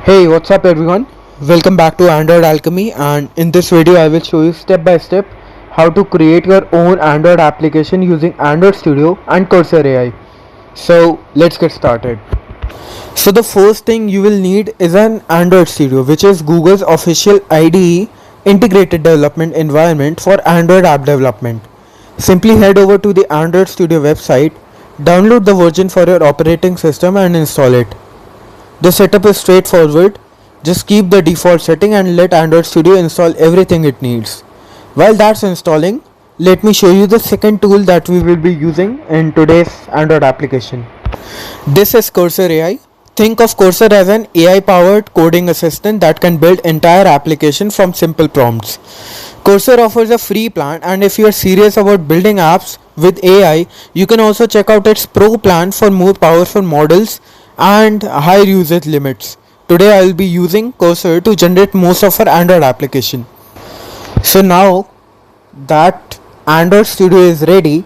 Hey, what's up everyone? Welcome back to Android Alchemy, and in this video I will show you step by step how to create your own Android application using Android Studio and Cursor AI. So let's get started. So the first thing you will need is an Android Studio, which is Google's official IDE integrated development environment for Android app development. Simply head over to the Android Studio website, download the version for your operating system and install it. The setup is straightforward. Just keep the default setting and let Android Studio install everything it needs. While that's installing, let me show you the second tool that we will be using in today's Android application. This is Cursor AI. Think of Cursor as an AI powered coding assistant that can build entire application from simple prompts. Cursor offers a free plan, and if you are serious about building apps with AI, you can also check out its Pro plan for more powerful models and higher usage limits. Today I will be using Cursor to generate most of our Android application. So now that Android Studio is ready,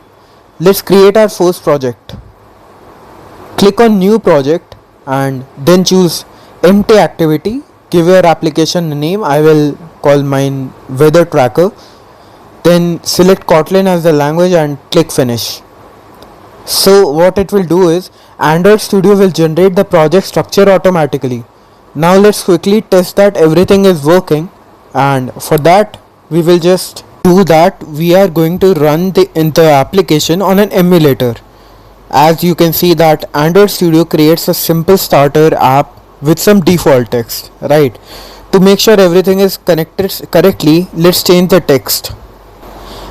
let's create our first project. Click on new project and then choose empty activity. Give your application a name. I will call mine weather tracker. Then select Kotlin as the language and click finish. So what it will do is Android Studio will generate the project structure automatically. Now let's quickly test that everything is working, and for that we will just do that. We are going to run the application on an emulator. As you can see that Android Studio creates a simple starter app with some default text, right? To make sure everything is connected correctly, let's change the text.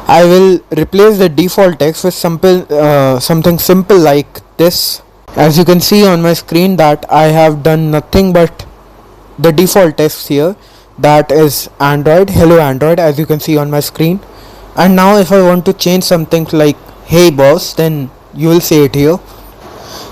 I will replace the default text with something simple like this. As you can see on my screen that I have done nothing but the default text here, that is Android, hello Android, as you can see on my screen. And now if I want to change something like hey boss, then you will see it here.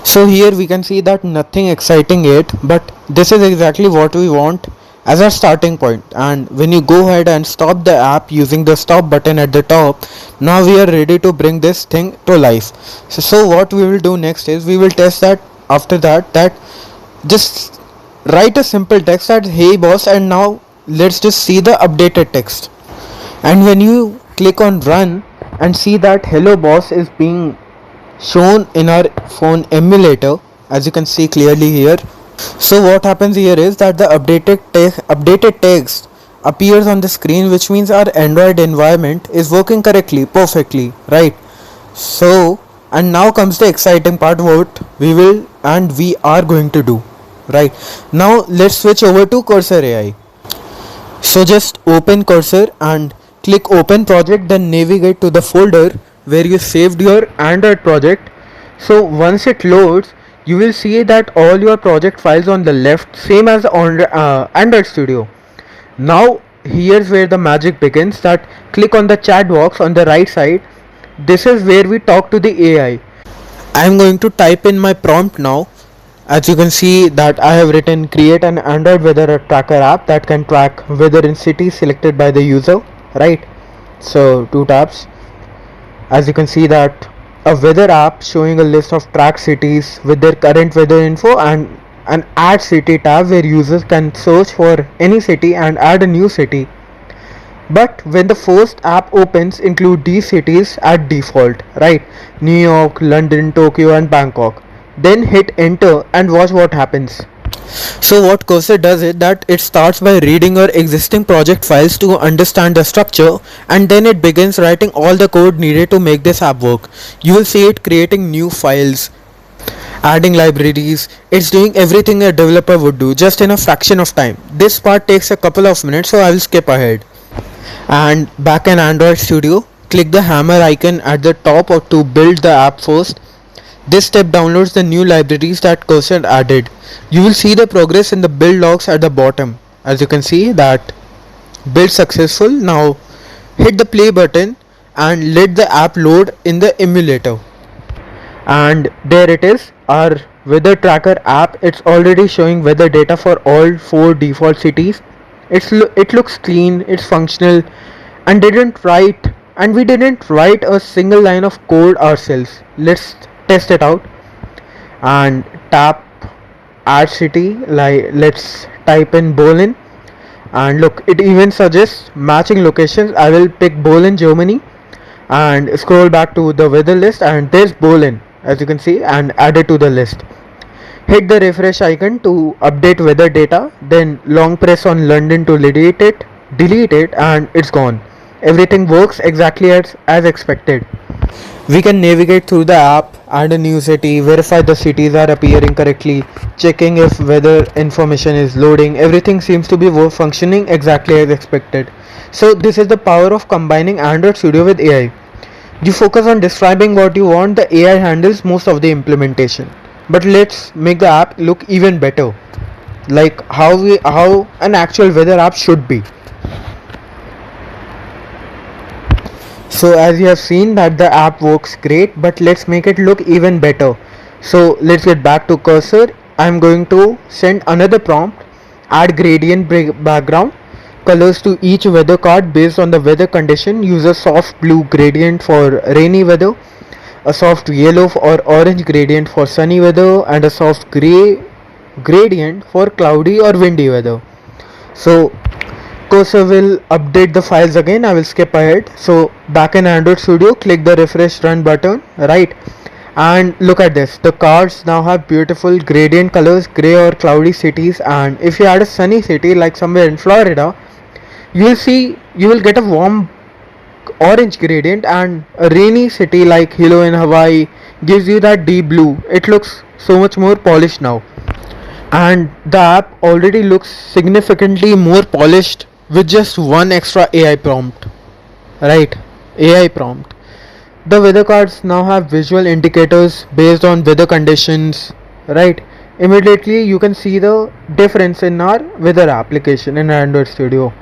So here we can see that nothing exciting yet, but this is exactly what we want as our starting point. And when you go ahead and stop the app using the stop button at the top, now we are ready to bring this thing to life. So what we will do next is we will test that. After that just write a simple text that hey boss, and now let's just see the updated text. And when you click on run and see that hello boss is being shown in our phone emulator, as you can see clearly here. So what happens here is that the updated text appears on the screen, which means our Android environment is working correctly, perfectly, right? So, and now comes the exciting part, what we are going to do, right? Now let's switch over to Cursor AI. So just open Cursor and click open project, then navigate to the folder where you saved your Android project. So once it loads, you will see that all your project files on the left, same as on Android Studio. Now here's where the magic begins, that click on the chat box on the right side. This is where we talk to the AI. I'm going to type in my prompt now. As you can see that I have written create an Android weather tracker app that can track weather in cities selected by the user, right? So 2 tabs. As you can see that a weather app showing a list of tracked cities with their current weather info, and an add city tab where users can search for any city and add a new city. But when the first app opens, include these cities at default, right? New York, London, Tokyo and Bangkok. Then hit enter and watch what happens. So what Cursor does is that it starts by reading your existing project files to understand the structure, and then it begins writing all the code needed to make this app work. You will see it creating new files, adding libraries. It's doing everything a developer would do just in a fraction of time. This part takes a couple of minutes, so I will skip ahead. And back in Android Studio, click the hammer icon at the top to build the app first. This step downloads the new libraries that Cursor added. You will see the progress in the build logs at the bottom. As you can see that build successful. Now hit the play button and let the app load in the emulator. And there it is, our weather tracker app. It's already showing weather data for all 4 default cities. It looks clean, it's functional, and we didn't write a single line of code ourselves. Let's test it out and tap add city. Let's type in Berlin, and look, it even suggests matching locations. I will pick Berlin, Germany, and scroll back to the weather list, and there's Berlin as you can see, and add it to the list. Hit the refresh icon to update weather data, then long press on London to delete it, and it's gone. Everything works exactly as expected. We can navigate through the app, add a new city, verify the cities are appearing correctly, checking if weather information is loading. Everything seems to be functioning exactly as expected. So this is the power of combining Android Studio with AI. You focus on describing what you want, the AI handles most of the implementation. But let's make the app look even better, like how an actual weather app should be. So as you have seen that the app works great, but let's make it look even better. So let's get back to cursor. I'm going to send another prompt, add gradient background colors to each weather card based on the weather condition. Use a soft blue gradient for rainy weather, a soft yellow or orange gradient for sunny weather, and a soft gray gradient for cloudy or windy weather. So cursor will update the files again. I will skip ahead. So back in Android Studio, click the refresh run button, right? And look at this, the cards now have beautiful gradient colors, gray or cloudy cities, and if you add a sunny city like somewhere in Florida, you will get a warm orange gradient, and a rainy city like Hilo in Hawaii gives you that deep blue. It looks so much more polished now, and the app already looks significantly more polished with just one extra AI prompt, right? AI prompt. The weather cards now have visual indicators based on weather conditions, right? Immediately you can see the difference in our weather application in Android Studio.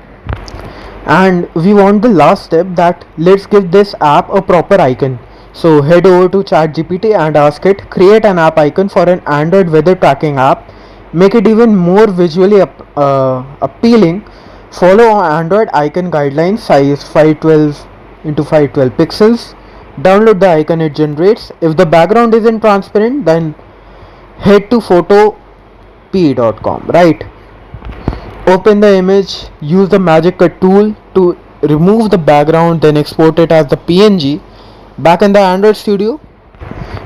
And we want the last step, that let's give this app a proper icon. So head over to ChatGPT and ask it, create an app icon for an Android weather tracking app. Make it even more visually appealing. Follow Android icon guidelines, size 512 into 512 pixels. Download the icon it generates. If the background isn't transparent, then head to photopea.com, right? Open the image, use the Magic Cut tool to remove the background, then export it as the PNG back in the Android Studio.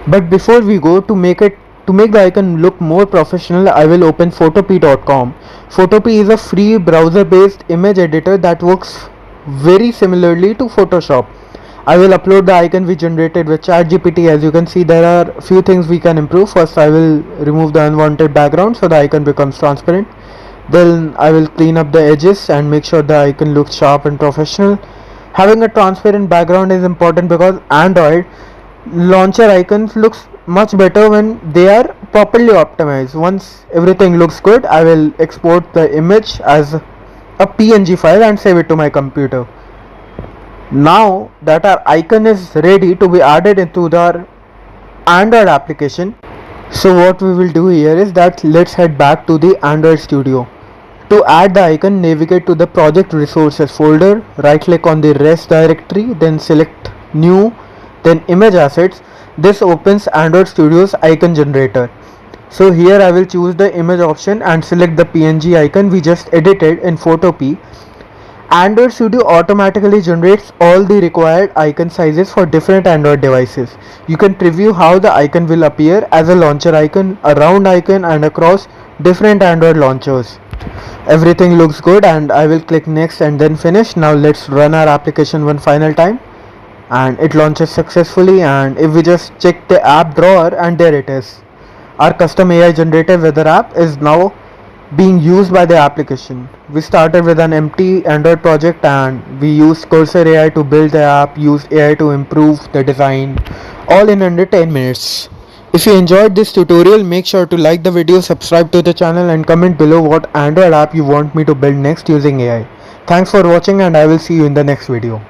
But before we go, to make the icon look more professional, I will open photopea.com. Photopea is a free browser-based image editor that works very similarly to Photoshop. I will upload the icon we generated with ChatGPT. As you can see, there are a few things we can improve. First, I will remove the unwanted background so the icon becomes transparent. Then I will clean up the edges and make sure the icon looks sharp and professional. Having a transparent background is important because Android launcher icons looks much better when they are properly optimized. Once everything looks good, I will export the image as a PNG file and save it to my computer. Now that our icon is ready to be added into the Android application, so what we will do here is that let's head back to the Android Studio. To add the icon, navigate to the project resources folder, right click on the res directory, then select new, then image assets. This opens Android Studio's icon generator. So here I will choose the image option and select the PNG icon we just edited in Photopea. Android Studio automatically generates all the required icon sizes for different Android devices. You can preview how the icon will appear as a launcher icon, a round icon, and across different Android launchers. Everything looks good, and I will click next and then finish. Now let's run our application one final time, and it launches successfully. And if we just check the app drawer, and there it is, our custom AI generated weather app is now being used by the application. We started with an empty Android project and we used Cursor AI to build the app, used AI to improve the design, all in under 10 minutes. If you enjoyed this tutorial, make sure to like the video, subscribe to the channel, and comment below what Android app you want me to build next using AI. Thanks for watching, and I will see you in the next video.